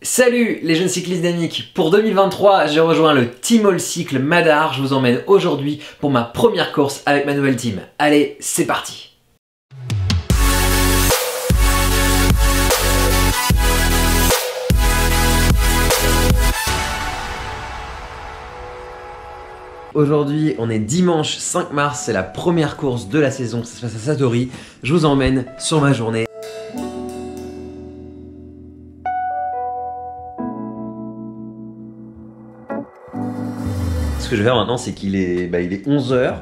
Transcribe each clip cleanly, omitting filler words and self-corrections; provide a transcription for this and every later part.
Salut les jeunes cyclistes dynamiques. Pour 2023, j'ai rejoint le Team All Cycle Madar. Je vous emmène aujourd'hui pour ma première course avec ma nouvelle team. Allez, c'est parti. Aujourd'hui, on est dimanche 5 mars, c'est la première course de la saison, ça se passe à Satori. Je vous emmène sur ma journée. Ce que je vais faire maintenant, c'est qu'il est, il est 11 h.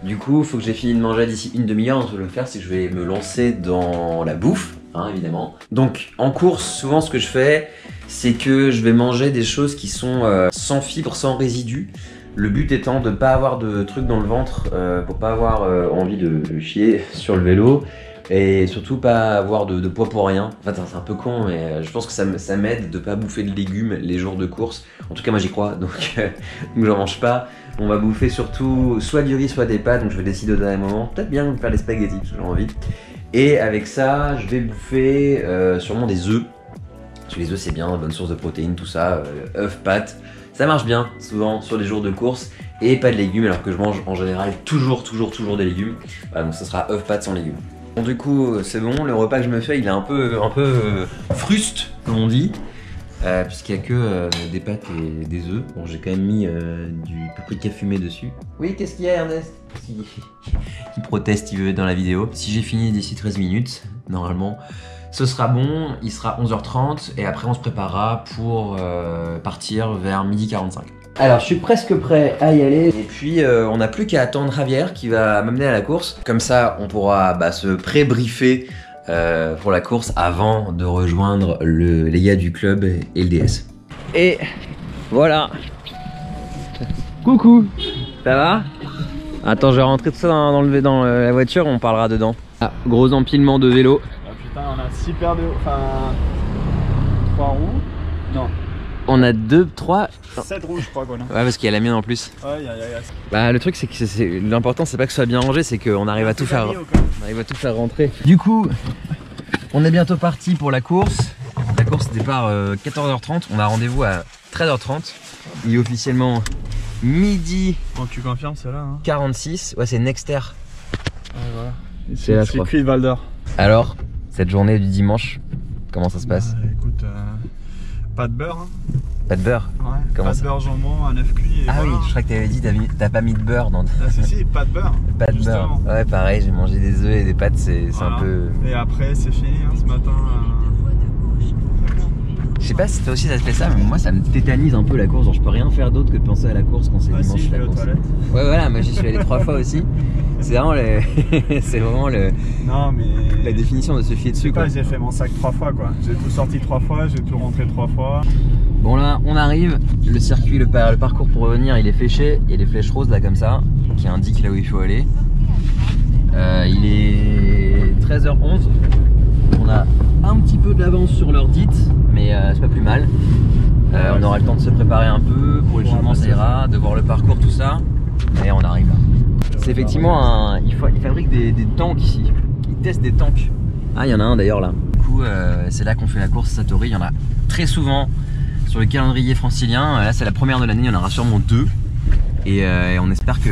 Du coup, il faut que j'ai fini de manger d'ici une demi-heure. Donc, ce que je vais faire, c'est que je vais me lancer dans la bouffe, hein, évidemment. Donc, en course, souvent, ce que je fais, c'est que je vais manger des choses qui sont sans fibres, sans résidus. Le but étant de ne pas avoir de trucs dans le ventre pour pas avoir envie de chier sur le vélo. Et surtout pas avoir de poids pour rien. Enfin c'est un peu con mais je pense que ça m'aide de pas bouffer de légumes les jours de course. En tout cas moi j'y crois donc j'en mange pas. On va bouffer surtout soit du riz soit des pâtes, donc je vais décider au dernier moment. Peut-être bien faire des spaghettis parce que j'ai envie. Et avec ça je vais bouffer sûrement des œufs. Parce que les œufs c'est bien, bonne source de protéines, tout ça, œufs, pâtes. Ça marche bien souvent sur les jours de course. Et pas de légumes alors que je mange en général toujours des légumes. Voilà, donc ça sera œufs, pâtes sans légumes. Bon, du coup c'est bon, le repas que je me fais il est un peu fruste comme on dit, puisqu'il n'y a que des pâtes et des œufs. Bon j'ai quand même mis du paprika fumé dessus. Oui, qu'est-ce qu'il y a Ernest? Il proteste, il veut être dans la vidéo. Si j'ai fini d'ici 13 minutes, normalement ce sera bon, il sera 11 h 30 et après on se préparera pour partir vers 12h45. Alors je suis presque prêt à y aller et puis on n'a plus qu'à attendre Javier qui va m'amener à la course. Comme ça on pourra se pré-briefer pour la course avant de rejoindre les gars du club et le DS. Et voilà. Coucou. Ça va? Attends, je vais rentrer tout ça dans la voiture, on parlera dedans. Ah, gros empilement de vélo. Ah putain, on a 6 paires de... Enfin... 3 roues. Non. On a 2, 3... 7 roues je crois qu'on a. Ouais parce qu'il y a la mienne en plus. Ouais, Bah le truc c'est que l'important c'est pas que ce soit bien rangé, c'est qu'on arrive à tout faire. On arrive à tout faire rentrer. Du coup, on est bientôt parti pour la course. La course départ 14 h 30, on a rendez-vous à 13 h 30. Il est officiellement midi. Bon, tu confirmes c'est là hein. 46, ouais c'est Nexter. Ouais voilà. C'est là je crois. Circuit de Val d'Or. Alors, cette journée du dimanche, comment ça se passe? Écoute, pas de beurre hein. Pas de beurre? Ouais, comment pas de beurre jambon, un œuf cuit et ah voilà. Oui, je crois que t'avais dit t'as pas mis de beurre dans... Ah si, pas de beurre. Pas de beurre. Ouais pareil, j'ai mangé des œufs et des pâtes, c'est voilà. Un peu... Et après c'est fini hein, ce matin. Je sais pas si toi aussi ça te fait ça, mais moi ça me tétanise un peu la course. Genre je peux rien faire d'autre que de penser à la course quand c'est dimanche. Si, la course. Ouais voilà, moi j'y suis allé 3 fois aussi. C'est vraiment c'est vraiment non, mais... la définition de se fier dessus quoi. J'ai fait mon sac 3 fois quoi. J'ai tout sorti 3 fois, j'ai tout rentré 3 fois. Bon là on arrive, le circuit, le parcours pour revenir il est fléché. Il y a des flèches roses là comme ça qui indiquent là où il faut aller. Il est 13 h 11. On a un petit peu d'avance sur l'heure dite, mais c'est pas plus mal. On aura le temps de se préparer un peu, pour les changements ça ira, de voir le parcours, tout ça. Et on arrive là. C'est effectivement il fabrique des tanks ici. Ils testent des tanks. Ah il y en a un d'ailleurs là. Du coup c'est là qu'on fait la course Satori. Il y en a très souvent sur le calendrier francilien. Là c'est la première de l'année, il y en aura sûrement 2. Et on espère que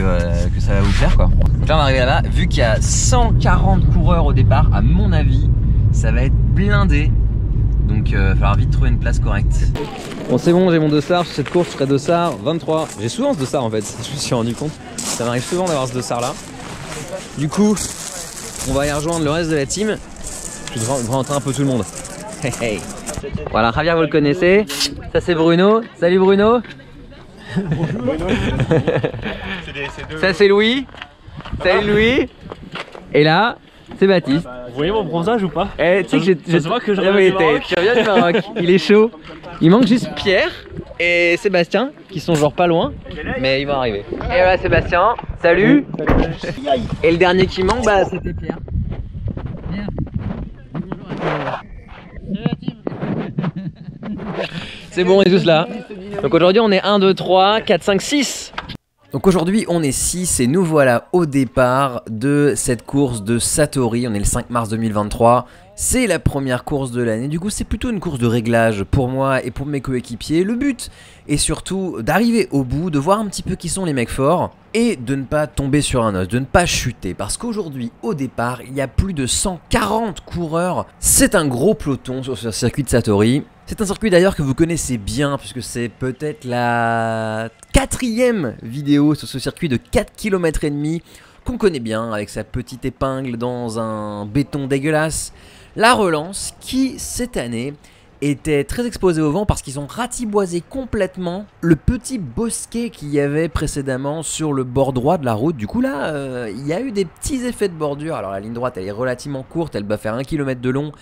ça va vous plaire quoi. Donc là on va arriver là-bas. Vu qu'il y a 140 coureurs au départ, à mon avis ça va être blindé, donc il va falloir vite trouver une place correcte. Bon c'est bon, j'ai mon dossard, sur cette course je serai dossard 23. J'ai souvent ce dossard en fait, je me suis rendu compte. Ça m'arrive souvent d'avoir ce dossard là. Du coup, on va y rejoindre le reste de la team. Je vais rentrer un peu tout le monde. Hey, hey. Voilà, Javier vous le connaissez. Ça c'est Bruno. Salut Bruno. Bonjour. Bruno. Ça c'est Louis. Salut Louis. Et là, c'est Baptiste. Vous voyez mon bronzage ou pas? Eh, tu sais que je vois que je reviens du Maroc. Tu reviens du Maroc, il est chaud. Il manque juste Pierre et Sébastien qui sont genre pas loin, mais ils vont arriver. Et voilà Sébastien, salut. Et le dernier qui manque, c'était Pierre. Pierre. C'est bon, on est tous là. Donc aujourd'hui on est 1, 2, 3, 4, 5, 6. Donc aujourd'hui on est 6 et nous voilà au départ de cette course de Satori. On est le 5 mars 2023. C'est la première course de l'année, du coup c'est plutôt une course de réglage pour moi et pour mes coéquipiers. Le but est surtout d'arriver au bout, de voir un petit peu qui sont les mecs forts et de ne pas tomber sur un os, de ne pas chuter. Parce qu'aujourd'hui, au départ, il y a plus de 140 coureurs. C'est un gros peloton sur ce circuit de Satori. C'est un circuit d'ailleurs que vous connaissez bien puisque c'est peut-être la 4e vidéo sur ce circuit de 4 km et demi qu'on connaît bien avec sa petite épingle dans un béton dégueulasse. La relance qui, cette année, était très exposée au vent parce qu'ils ont ratiboisé complètement le petit bosquet qu'il y avait précédemment sur le bord droit de la route. Du coup là, il y a eu des petits effets de bordure. Alors la ligne droite, elle est relativement courte, elle va faire 1 km de long.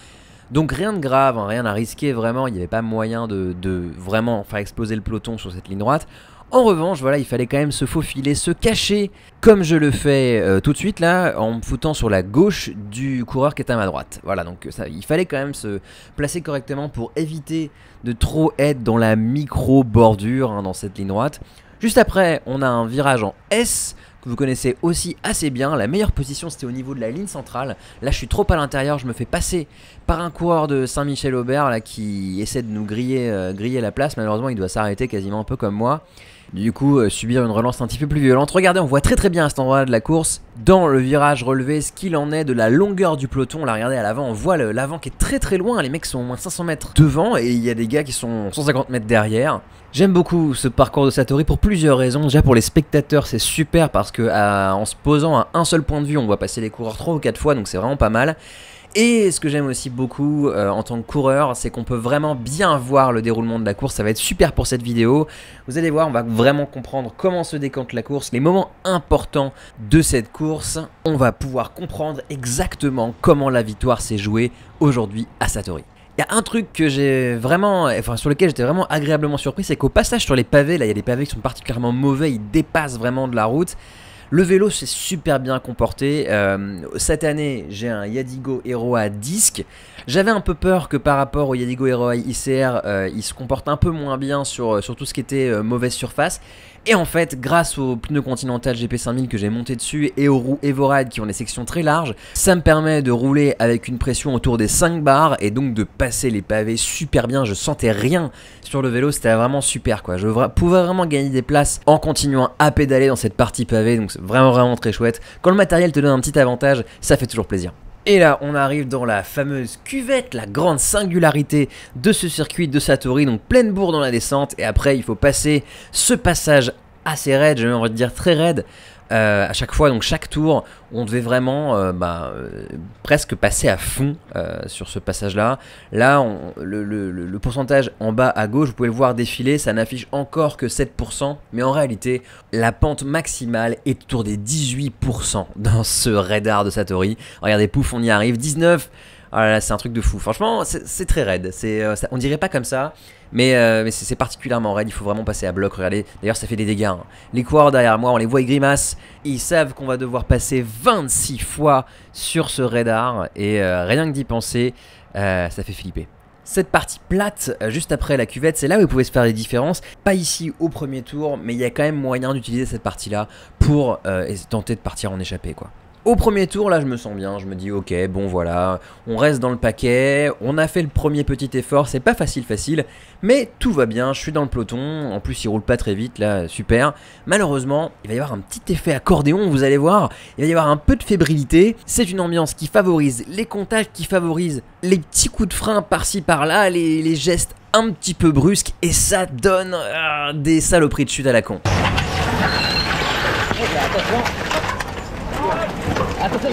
Donc rien de grave, hein, rien à risquer vraiment, il n'y avait pas moyen de vraiment faire exploser le peloton sur cette ligne droite. En revanche, voilà, il fallait quand même se faufiler, se cacher, comme je le fais tout de suite là, en me foutant sur la gauche du coureur qui est à ma droite. Voilà, donc ça, il fallait quand même se placer correctement pour éviter de trop être dans la micro-bordure hein, dans cette ligne droite. Juste après, on a un virage en S, que vous connaissez aussi assez bien. La meilleure position, c'était au niveau de la ligne centrale. Là, je suis trop à l'intérieur, je me fais passer par un coureur de Saint-Michel-Aubert là, qui essaie de nous griller la place. Malheureusement, il doit s'arrêter quasiment un peu comme moi. Du coup, subir une relance un petit peu plus violente. Regardez, on voit très bien à cet endroit de la course, dans le virage relevé, ce qu'il en est de la longueur du peloton. Là, regardez à l'avant, on voit l'avant qui est très loin. Les mecs sont au moins 500 mètres devant et il y a des gars qui sont 150 mètres derrière. J'aime beaucoup ce parcours de Satori pour plusieurs raisons. Déjà pour les spectateurs, c'est super parce que en se posant à un seul point de vue, on voit passer les coureurs 3 ou 4 fois, donc c'est vraiment pas mal. Et ce que j'aime aussi beaucoup en tant que coureur, c'est qu'on peut vraiment bien voir le déroulement de la course. Ça va être super pour cette vidéo. Vous allez voir, on va vraiment comprendre comment se décante la course, les moments importants de cette course. On va pouvoir comprendre exactement comment la victoire s'est jouée aujourd'hui à Satori. Il y a un truc que j'ai vraiment, sur lequel j'étais vraiment agréablement surpris, c'est qu'au passage sur les pavés, là il y a des pavés qui sont particulièrement mauvais, ils dépassent vraiment de la route. Le vélo s'est super bien comporté. Cette année, j'ai un Yadigo Hero à disque. J'avais un peu peur que par rapport au Yadigo Hero ICR, il se comporte un peu moins bien sur tout ce qui était mauvaise surface. Et en fait, grâce aux pneus Continental GP5000 que j'ai monté dessus et aux roues Evoride qui ont des sections très larges, ça me permet de rouler avec une pression autour des 5 bars et donc de passer les pavés super bien. Je sentais rien sur le vélo, c'était vraiment super quoi. Je pouvais vraiment gagner des places en continuant à pédaler dans cette partie pavée, donc c'est vraiment très chouette. Quand le matériel te donne un petit avantage, ça fait toujours plaisir. Et là, on arrive dans la fameuse cuvette, la grande singularité de ce circuit de Satori, donc pleine bourre dans la descente, et après il faut passer ce passage assez raide, j'ai même envie de dire très raide, à chaque fois, donc chaque tour, on devait vraiment presque passer à fond sur ce passage-là. Là, le pourcentage en bas à gauche, vous pouvez le voir défiler, ça n'affiche encore que 7%, mais en réalité, la pente maximale est autour des 18% dans ce radar de Satori. Regardez, pouf, on y arrive, 19%. Oh là là, c'est un truc de fou. Franchement, c'est très raide. On dirait pas comme ça, mais c'est particulièrement raide. Il faut vraiment passer à bloc. Regardez, d'ailleurs, ça fait des dégâts. Hein. Les coureurs derrière moi, on les voit, ils grimacent. Ils savent qu'on va devoir passer 26 fois sur ce radar. Et rien que d'y penser, ça fait flipper. Cette partie plate, juste après la cuvette, c'est là où vous pouvez se faire des différences. Pas ici au premier tour, mais il y a quand même moyen d'utiliser cette partie-là pour tenter de partir en échappée, quoi. Au premier tour, là, je me sens bien, je me dis ok, bon voilà, on reste dans le paquet, on a fait le premier petit effort, c'est pas facile, mais tout va bien, je suis dans le peloton, en plus il roule pas très vite, là, super. Malheureusement, il va y avoir un petit effet accordéon, vous allez voir, il va y avoir un peu de fébrilité, c'est une ambiance qui favorise les contacts, qui favorise les petits coups de frein par-ci par-là, les gestes un petit peu brusques, et ça donne des saloperies de chute à la con. Attention,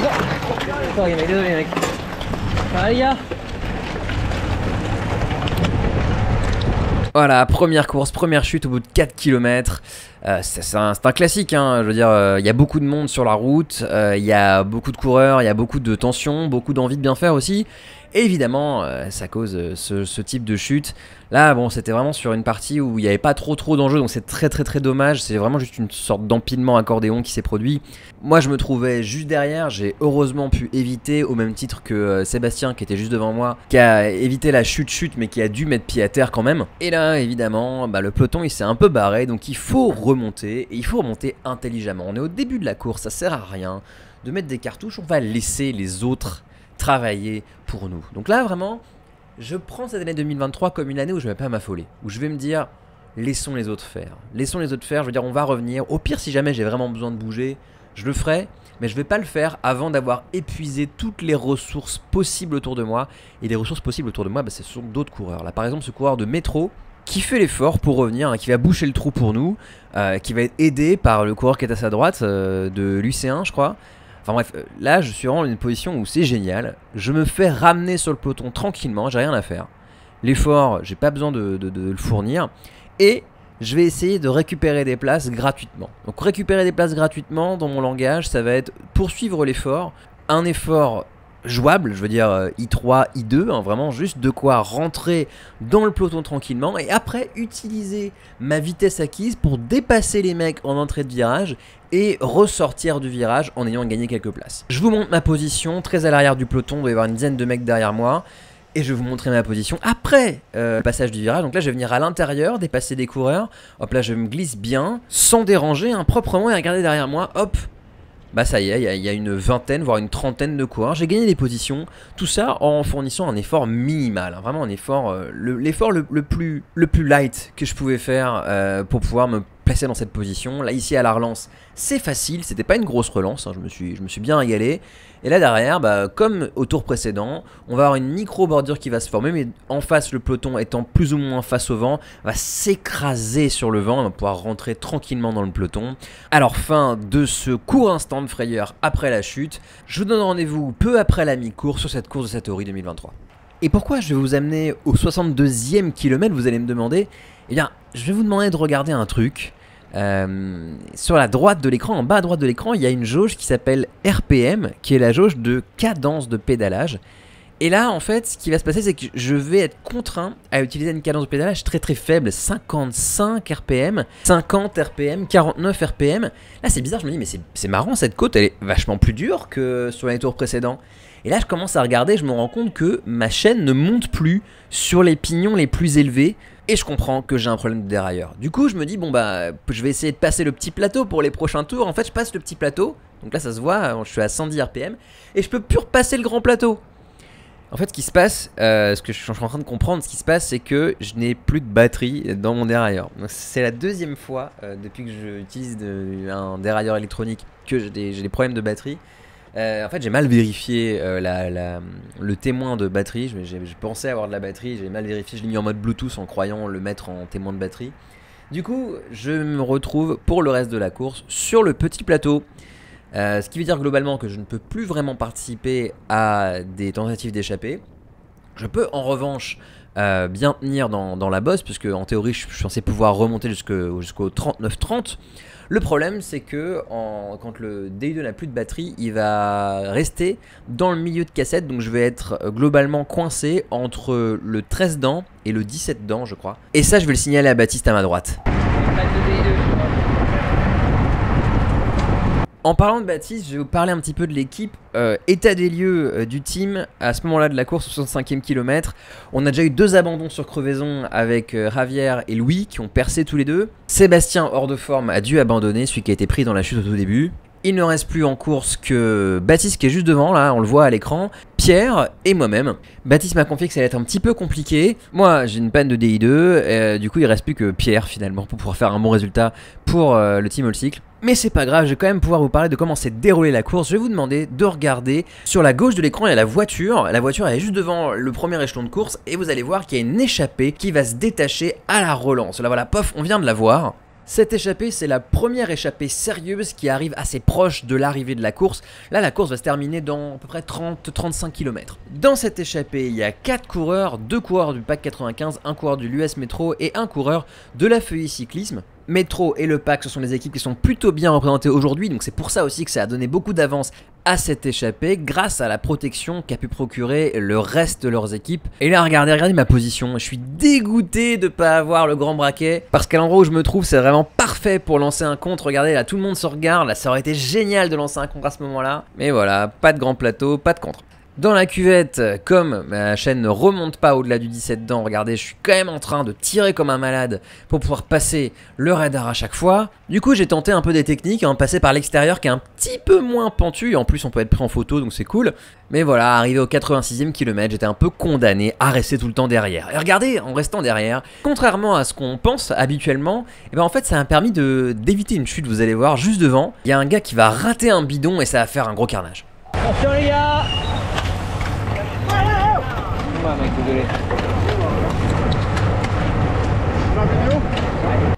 désolé mec. Ça va les gars? Voilà, première course, première chute au bout de 4 km. C'est un classique, hein. Je veux dire, il y a beaucoup de monde sur la route, il y a beaucoup de coureurs, il y a beaucoup de tension, beaucoup d'envie de bien faire aussi. Et évidemment, ça cause ce type de chute. Là, bon, c'était vraiment sur une partie où il n'y avait pas trop d'enjeux, donc c'est très dommage. C'est vraiment juste une sorte d'empilement accordéon qui s'est produit. Moi, je me trouvais juste derrière, j'ai heureusement pu éviter, au même titre que Sébastien qui était juste devant moi, qui a évité la chute, mais qui a dû mettre pied à terre quand même. Et là, évidemment, le peloton, il s'est un peu barré, donc il faut remonter, et il faut remonter intelligemment. On est au début de la course, ça sert à rien de mettre des cartouches, on va laisser les autres travailler pour nous. Donc là, vraiment, je prends cette année 2023 comme une année où je ne vais pas m'affoler, où je vais me dire, laissons les autres faire. Laissons les autres faire, je veux dire, on va revenir. Au pire, si jamais j'ai vraiment besoin de bouger, je le ferai, mais je ne vais pas le faire avant d'avoir épuisé toutes les ressources possibles autour de moi. Et les ressources possibles autour de moi, ce sont d'autres coureurs. Là, par exemple, ce coureur de métro qui fait l'effort pour revenir, qui va boucher le trou pour nous, qui va être aidé par le coureur qui est à sa droite, de l'UC1, je crois. Enfin bref, là, je suis vraiment dans une position où c'est génial. Je me fais ramener sur le peloton tranquillement, j'ai rien à faire. L'effort, j'ai pas besoin de le fournir. Et je vais essayer de récupérer des places gratuitement. Donc récupérer des places gratuitement, dans mon langage, ça va être poursuivre l'effort. Un effort jouable, je veux dire I3, I2, hein, vraiment juste de quoi rentrer dans le peloton tranquillement. Et après, utiliser ma vitesse acquise pour dépasser les mecs en entrée de virage et ressortir du virage en ayant gagné quelques places. Je vous montre ma position, très à l'arrière du peloton, il doit y avoir une dizaine de mecs derrière moi. Et je vais vous montrer ma position après le passage du virage. Donc là, je vais venir à l'intérieur, dépasser des coureurs. Hop là, je me glisse bien, sans déranger, hein, proprement. Et regardez derrière moi, hop. Bah ça y est, il y a une vingtaine, voire une trentaine de coureurs. J'ai gagné des positions. Tout ça en fournissant un effort minimal. Hein, vraiment un effort, l'effort le plus light que je pouvais faire pour pouvoir me placer dans cette position. Là, ici à la relance, c'est facile. C'était pas une grosse relance. Hein, je me suis bien régalé. Et là derrière, comme au tour précédent, on va avoir une micro-bordure qui va se former, mais en face, le peloton étant plus ou moins face au vent, va s'écraser sur le vent, on va pouvoir rentrer tranquillement dans le peloton. Alors fin de ce court instant de frayeur après la chute, je vous donne rendez-vous peu après la mi-course sur cette course de Satory 2023. Et pourquoi je vais vous amener au 62e kilomètre, vous allez me demander? Eh bien, je vais vous demander de regarder un truc. Sur la droite de l'écran, en bas à droite de l'écran, il y a une jauge qui s'appelle RPM, qui est la jauge de cadence de pédalage. Et là, en fait, ce qui va se passer, c'est que je vais être contraint à utiliser une cadence de pédalage très très faible, 55 RPM, 50 RPM, 49 RPM. Là, c'est bizarre, je me dis, mais c'est marrant, cette côte, elle est vachement plus dure que sur les tours précédents. Et là, je commence à regarder, je me rends compte que ma chaîne ne monte plus sur les pignons les plus élevés. Et je comprends que j'ai un problème de dérailleur. Du coup, je me dis, bon je vais essayer de passer le petit plateau pour les prochains tours. En fait, je passe le petit plateau. Donc là, ça se voit, je suis à 110 RPM. Et je peux plus repasser le grand plateau. En fait, ce qui se passe, ce que je suis en train de comprendre, ce qui se passe, c'est que je n'ai plus de batterie dans mon dérailleur. C'est la deuxième fois depuis que j'utilise un dérailleur électronique que j'ai des problèmes de batterie. En fait, j'ai mal vérifié le témoin de batterie. J'ai pensé avoir de la batterie, j'ai mal vérifié. Je l'ai mis en mode Bluetooth en croyant le mettre en témoin de batterie. Du coup, je me retrouve pour le reste de la course sur le petit plateau. Ce qui veut dire globalement que je ne peux plus vraiment participer à des tentatives d'échapper. Je peux en revanche bien tenir dans la bosse, puisque en théorie, je suis censé pouvoir remonter jusqu'au 39-30. Le problème, c'est que quand le DI2 n'a plus de batterie, il va rester dans le milieu de cassette. Donc je vais être globalement coincé entre le 13 dents et le 17 dents, je crois. Et ça, je vais le signaler à Baptiste à ma droite. En parlant de Baptiste, je vais vous parler un petit peu de l'équipe. État des lieux du team à ce moment-là de la course au 65e kilomètre. On a déjà eu 2 abandons sur crevaison avec Javier et Louis qui ont percé tous les deux. Sébastien, hors de forme, a dû abandonner, celui qui a été pris dans la chute au tout début. Il ne reste plus en course que Baptiste qui est juste devant, là, on le voit à l'écran, Pierre et moi-même. Baptiste m'a confié que ça allait être un petit peu compliqué. Moi, j'ai une panne de DI2, du coup, il ne reste plus que Pierre finalement pour pouvoir faire un bon résultat pour le Team All Cycle. Mais c'est pas grave, je vais quand même pouvoir vous parler de comment s'est déroulée la course. Je vais vous demander de regarder sur la gauche de l'écran, il y a la voiture. La voiture elle est juste devant le premier échelon de course et vous allez voir qu'il y a une échappée qui va se détacher à la relance. Là voilà, pof, on vient de la voir. Cette échappée, c'est la première échappée sérieuse qui arrive assez proche de l'arrivée de la course. Là, la course va se terminer dans à peu près 30-35 km. Dans cette échappée, il y a 4 coureurs, 2 coureurs du PAC 95, un coureur du l'US Métro et un coureur de la Feuilly Cyclisme. Métro et le PAC, ce sont des équipes qui sont plutôt bien représentées aujourd'hui, donc c'est pour ça aussi que ça a donné beaucoup d'avance à cette échappée grâce à la protection qu'a pu procurer le reste de leurs équipes. Et là, regardez ma position, je suis dégoûté de ne pas avoir le grand braquet parce qu'à l'endroit où je me trouve, c'est vraiment parfait pour lancer un contre. Regardez, là, tout le monde se regarde, là, ça aurait été génial de lancer un contre à ce moment-là. Mais voilà, pas de grand plateau, pas de contre. Dans la cuvette, comme ma chaîne ne remonte pas au-delà du 17 dents, regardez, je suis quand même en train de tirer comme un malade pour pouvoir passer le radar à chaque fois. Du coup, j'ai tenté un peu des techniques, passer par l'extérieur qui est un petit peu moins pentu, et en plus on peut être pris en photo, donc c'est cool. Mais voilà, arrivé au 86e kilomètre, j'étais un peu condamné à rester tout le temps derrière. Et regardez, en restant derrière, contrairement à ce qu'on pense habituellement, en fait ça m'a permis d'éviter une chute, vous allez voir, juste devant. Il y a un gars qui va rater un bidon et ça va faire un gros carnage. Attention les gars. Mec, désolé.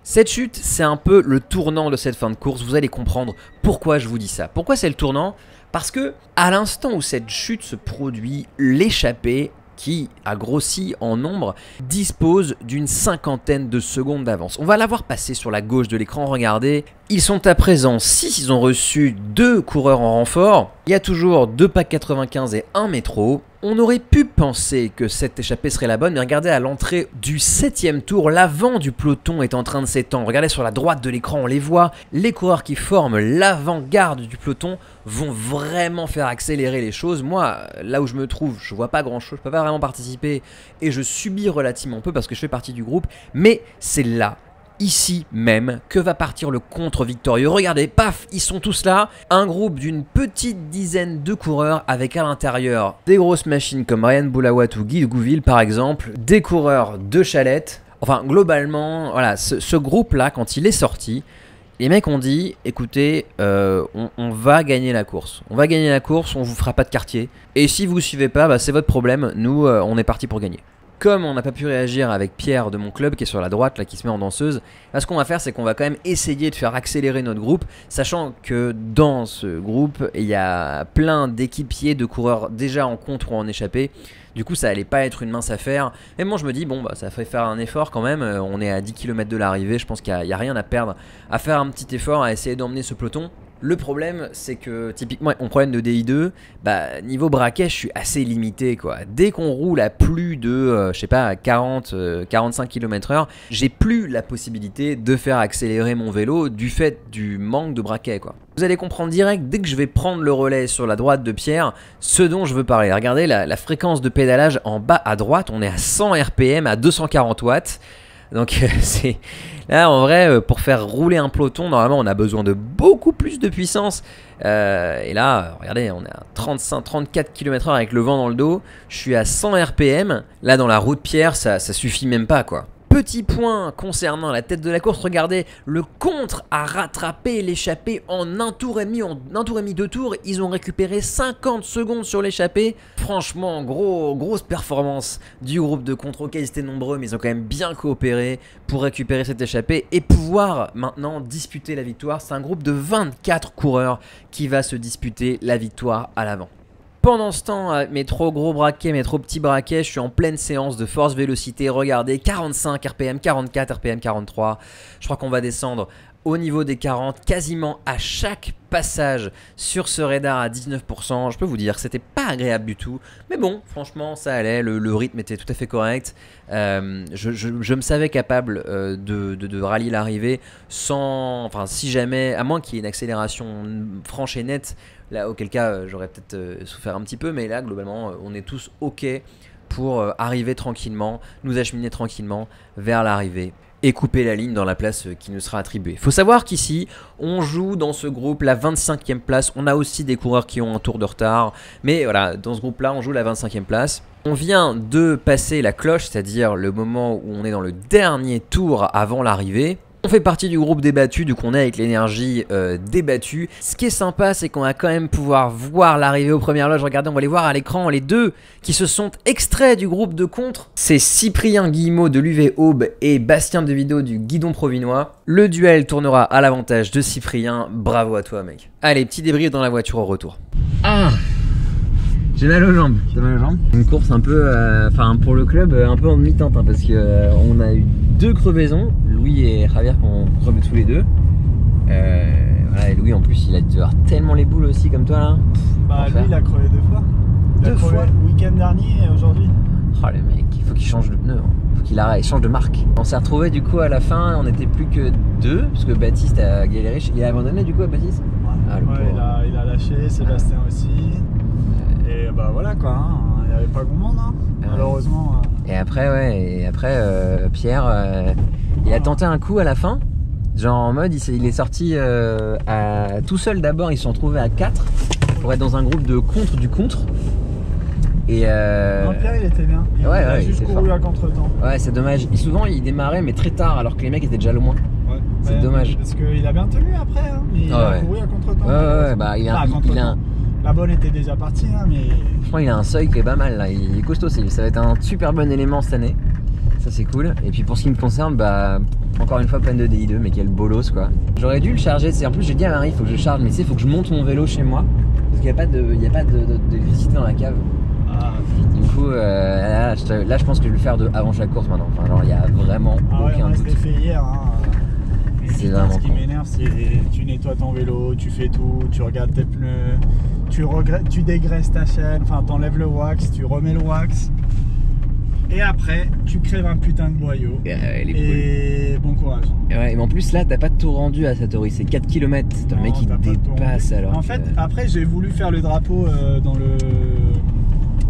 Cette chute, c'est un peu le tournant de cette fin de course. Vous allez comprendre pourquoi je vous dis ça. Pourquoi c'est le tournant? Parce que à l'instant où cette chute se produit, l'échappée, qui a grossi en nombre, dispose d'une 50aine de secondes d'avance. On va la voir passer sur la gauche de l'écran, regardez. Ils sont à présent 6, ils ont reçu 2 coureurs en renfort. Il y a toujours 2 packs 95 et 1 métro. On aurait pu penser que cette échappée serait la bonne, mais regardez à l'entrée du 7e tour, l'avant du peloton est en train de s'étendre. Regardez sur la droite de l'écran, on les voit. Les coureurs qui forment l'avant-garde du peloton vont vraiment faire accélérer les choses. Moi, là où je me trouve, je vois pas grand-chose, je peux pas vraiment participer et je subis relativement peu parce que je fais partie du groupe, mais c'est là, ici même, que va partir le contre victorieux. Regardez, paf, ils sont tous là. Un groupe d'une petite dizaine de coureurs avec à l'intérieur des grosses machines comme Ryan Boulawat ou Guy Gouville par exemple, des coureurs de Chalette. Enfin, globalement, voilà, ce groupe-là, quand il est sorti, les mecs ont dit, écoutez, on va gagner la course. On va gagner la course, on vous fera pas de quartier. Et si vous suivez pas, c'est votre problème. Nous, on est parti pour gagner. Comme on n'a pas pu réagir avec Pierre de mon club qui est sur la droite, là, qui se met en danseuse, là, ce qu'on va faire, c'est qu'on va quand même essayer de faire accélérer notre groupe, sachant que dans ce groupe, il y a plein d'équipiers, de coureurs déjà en contre ou en échappée. Du coup, ça allait pas être une mince affaire. Mais bon, je me dis, bon, ça fait faire un effort quand même. On est à 10 km de l'arrivée, je pense qu'il n'y a rien à perdre à faire un petit effort, à essayer d'emmener ce peloton. Le problème, c'est que typiquement, mon problème de DI2, niveau braquet, je suis assez limité, quoi. Dès qu'on roule à plus de, je sais pas, 45 km/h, j'ai plus la possibilité de faire accélérer mon vélo du fait du manque de braquet, quoi. Vous allez comprendre direct, dès que je vais prendre le relais sur la droite de Pierre, ce dont je veux parler. Regardez la fréquence de pédalage en bas à droite, on est à 100 RPM, à 240 watts. Donc c'est là en vrai pour faire rouler un peloton normalement on a besoin de beaucoup plus de puissance et là regardez on est à 35-34 km/h avec le vent dans le dos. Je suis à 100 RPM. Là dans la roue de Pierre ça suffit même pas quoi. Petit point concernant la tête de la course, regardez, le contre a rattrapé l'échappée en un tour et demi, 2 tours, ils ont récupéré 50 secondes sur l'échappée. Franchement, grosse performance du groupe de contre, ok ils étaient nombreux mais ils ont quand même bien coopéré pour récupérer cette échappée et pouvoir maintenant disputer la victoire. C'est un groupe de 24 coureurs qui va se disputer la victoire à l'avant. Pendant ce temps, avec mes trop gros braquets, mes trop petits braquets, je suis en pleine séance de force vélocité. Regardez, 45 RPM, 44 RPM, 43. Je crois qu'on va descendre au niveau des 40, quasiment à chaque passage sur ce radar à 19%. Je peux vous dire que c'était pas agréable du tout. Mais bon, franchement, ça allait. Le rythme était tout à fait correct. Je me savais capable de rallier l'arrivée sans... Enfin, si jamais... À moins qu'il y ait une accélération franche et nette, là, auquel cas, j'aurais peut-être souffert un petit peu. Mais là, globalement, on est tous OK pour arriver tranquillement, nous acheminer tranquillement vers l'arrivée et couper la ligne dans la place qui nous sera attribuée. Il faut savoir qu'ici, on joue dans ce groupe la 25e place. On a aussi des coureurs qui ont un tour de retard. Mais voilà, dans ce groupe-là, on joue la 25e place. On vient de passer la cloche, c'est-à-dire le moment où on est dans le dernier tour avant l'arrivée. On fait partie du groupe débattu, du coup on est avec l'énergie débattue. Ce qui est sympa, c'est qu'on va quand même pouvoir voir l'arrivée aux premières loges. Regardez, on va les voir à l'écran, les deux qui se sont extraits du groupe de contre. C'est Cyprien Guillemot de l'UV Aube et Bastien Devido du Guidon Provinois. Le duel tournera à l'avantage de Cyprien. Bravo à toi, mec. Allez, petit débrief dans la voiture au retour. Ah, j'ai mal aux jambes. T'as mal aux jambes? Une course un peu, enfin pour le club, un peu en demi-teinte, hein, parce que on a eu deux crevaisons, Louis et Javier qui ont crevé tous les deux. Voilà, et Louis en plus il a dû avoir tellement les boules aussi comme toi là. Bah lui il a crevé deux fois. Il a crevé le week-end dernier et aujourd'hui. Oh le mec, il faut qu'il change de pneu, il faut qu'il arrête, il change de marque. On s'est retrouvé du coup à la fin, on n'était plus que deux, parce que Baptiste a galéré, il a abandonné du coup à Baptiste. Ouais, il a lâché, Sébastien aussi. Et bah voilà quoi, hein. Il n'y avait pas grand monde, hein. Malheureusement. Et après, Pierre, il a tenté un coup à la fin. Genre en mode, il est sorti tout seul d'abord, ils se sont retrouvés à 4 pour être dans un groupe de contre du contre. Et Non, Pierre il était bien. Il a il juste était couru fort. à contre-temps. Ouais, c'est dommage. Et souvent, il démarrait, mais très tard, alors que les mecs étaient déjà loin. Ouais. C'est dommage. Parce qu'il a bien tenu après, hein. Mais il a couru à contre-temps. Ouais, bah il a un. La bonne était déjà partie, hein, mais. Franchement, il a un seuil qui est pas mal là. Il est costaud aussi. Ça va être un super bon élément cette année. Ça, c'est cool. Et puis pour ce qui me concerne, bah. Encore une fois, plein de DI2, mais quel bolos quoi. J'aurais dû le charger. En plus, j'ai dit à Marie, il faut que je charge, mais tu sais, il faut que je monte mon vélo chez moi. Parce qu'il n'y a pas d'électricité dans la cave. Ah, Du coup, là, je pense que je vais le faire avant chaque course maintenant. Enfin, genre, il y a vraiment aucun moi, je doute. l'ai fait hier. Hein. C'est vraiment ce qui con. m'énerve, c'est tu nettoies ton vélo, tu fais tout, tu regardes tes pneus, tu dégraisses ta chaîne, enfin t'enlèves le wax, tu remets le wax. Et après, tu crèves un putain de boyau. Et bon courage. Ouais, mais en plus là, t'as pas tout rendu à Satori, c'est 4 km. Le mec il dépasse alors. En fait, après j'ai voulu faire le drapeau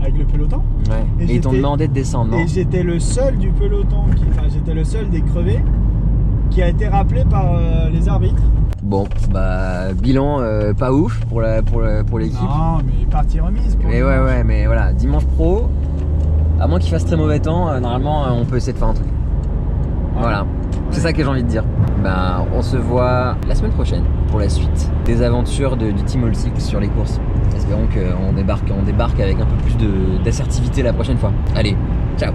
avec le peloton. Ouais. Et ils t'ont demandé de descendre, non? Et j'étais le seul du peloton, j'étais le seul des crevés qui a été rappelé par les arbitres. Bon, bah bilan pas ouf pour l'équipe. Non, mais partie remise. Mais ouais, mais voilà, dimanche pro, à moins qu'il fasse très mauvais temps, normalement on peut essayer de faire un truc. Voilà, c'est ça que j'ai envie de dire. Ben, on se voit la semaine prochaine pour la suite des aventures du Team All Six sur les courses. Espérons qu'on débarque avec un peu plus d'assertivité la prochaine fois. Allez, ciao.